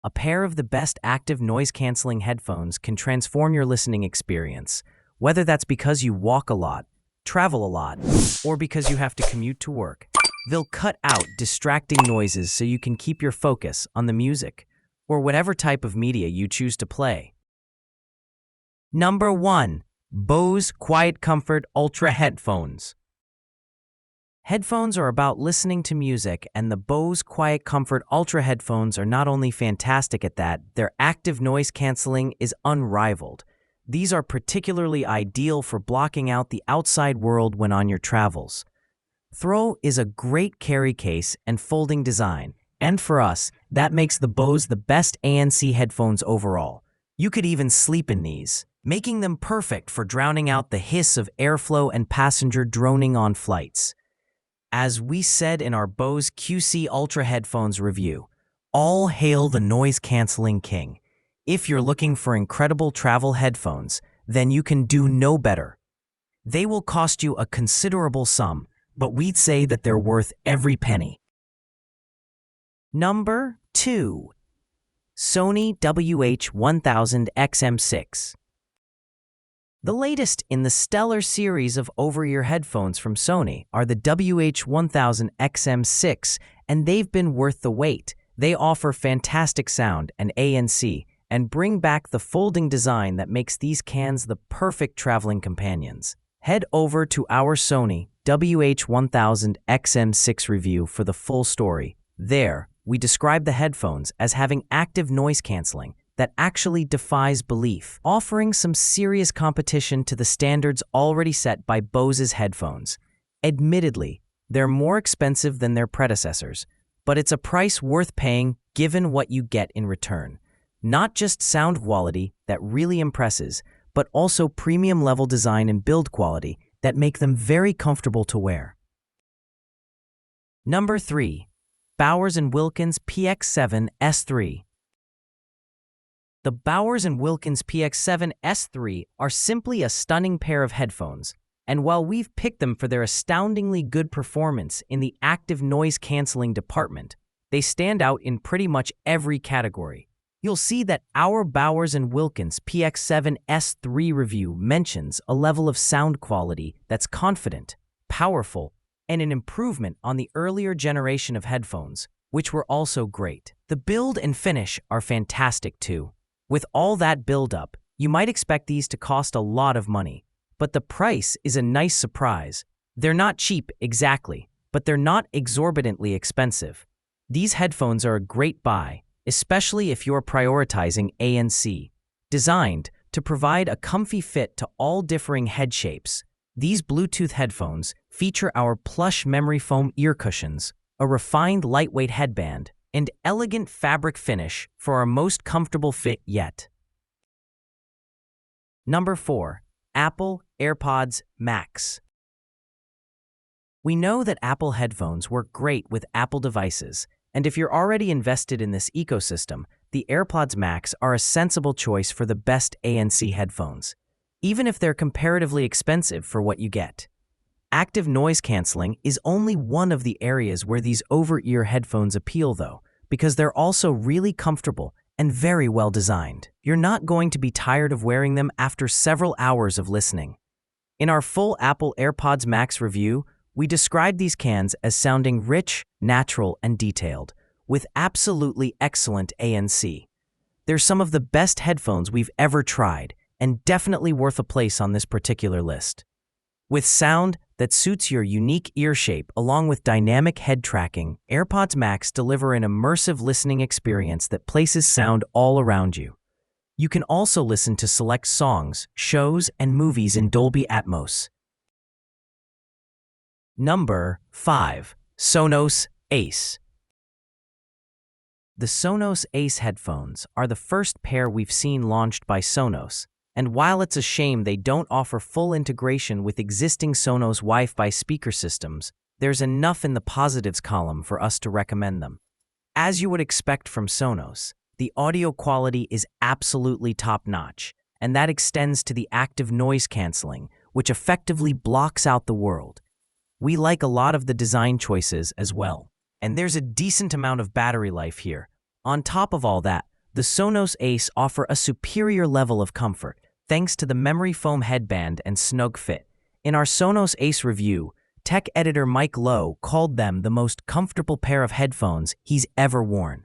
A pair of the best active noise-canceling headphones can transform your listening experience, whether that's because you walk a lot, travel a lot, or because you have to commute to work. They'll cut out distracting noises so you can keep your focus on the music or whatever type of media you choose to play. Number 1. Bose Quiet Comfort Ultra Headphones. Headphones are about listening to music, and the Bose Quiet Comfort Ultra headphones are not only fantastic at that, their active noise canceling is unrivaled. These are particularly ideal for blocking out the outside world when on your travels. Throw is a great carry case and folding design, and for us, that makes the Bose the best ANC headphones overall. You could even sleep in these, making them perfect for drowning out the hiss of airflow and passenger droning on flights. As we said in our Bose QC Ultra headphones review, all hail the noise-canceling king. If you're looking for incredible travel headphones, then you can do no better. They will cost you a considerable sum, but we'd say that they're worth every penny. Number 2. Sony WH-1000XM6. The latest in the stellar series of over-ear headphones from Sony are the WH-1000XM6, and they've been worth the wait. They offer fantastic sound and ANC, and bring back the folding design that makes these cans the perfect traveling companions. Head over to our Sony WH-1000XM6 review for the full story. There, we describe the headphones as having active noise canceling that actually defies belief, offering some serious competition to the standards already set by Bose's headphones. Admittedly, they're more expensive than their predecessors, but it's a price worth paying given what you get in return. Not just sound quality that really impresses, but also premium level design and build quality that make them very comfortable to wear. Number 3. Bowers & Wilkins PX7 S3. The Bowers & Wilkins PX7 S3 are simply a stunning pair of headphones, and while we've picked them for their astoundingly good performance in the active noise-canceling department, they stand out in pretty much every category. You'll see that our Bowers & Wilkins PX7 S3 review mentions a level of sound quality that's confident, powerful, and an improvement on the earlier generation of headphones, which were also great. The build and finish are fantastic too. With all that build-up, you might expect these to cost a lot of money, but the price is a nice surprise. They're not cheap exactly, but they're not exorbitantly expensive. These headphones are a great buy, especially if you're prioritizing ANC. Designed to provide a comfy fit to all differing head shapes, these Bluetooth headphones feature our plush memory foam ear cushions, a refined lightweight headband, and elegant fabric finish for our most comfortable fit yet. Number 4. Apple AirPods Max. We know that Apple headphones work great with Apple devices, and if you're already invested in this ecosystem, the AirPods Max are a sensible choice for the best ANC headphones, even if they're comparatively expensive for what you get. Active noise canceling is only one of the areas where these over-ear headphones appeal though, because they're also really comfortable and very well designed. You're not going to be tired of wearing them after several hours of listening. In our full Apple AirPods Max review, we describe these cans as sounding rich, natural, and detailed, with absolutely excellent ANC. They're some of the best headphones we've ever tried, and definitely worth a place on this particular list. With sound that suits your unique ear shape along with dynamic head tracking, AirPods Max deliver an immersive listening experience that places sound all around you. You can also listen to select songs, shows, and movies in Dolby Atmos. Number 5. Sonos Ace. The Sonos Ace headphones are the first pair we've seen launched by Sonos, and while it's a shame they don't offer full integration with existing Sonos Wi-Fi speaker systems, there's enough in the positives column for us to recommend them. As you would expect from Sonos, the audio quality is absolutely top-notch, and that extends to the active noise canceling, which effectively blocks out the world. We like a lot of the design choices as well, and there's a decent amount of battery life here. On top of all that, the Sonos Ace offer a superior level of comfort thanks to the memory foam headband and snug fit. In our Sonos Ace review, tech editor Mike Lowe called them the most comfortable pair of headphones he's ever worn.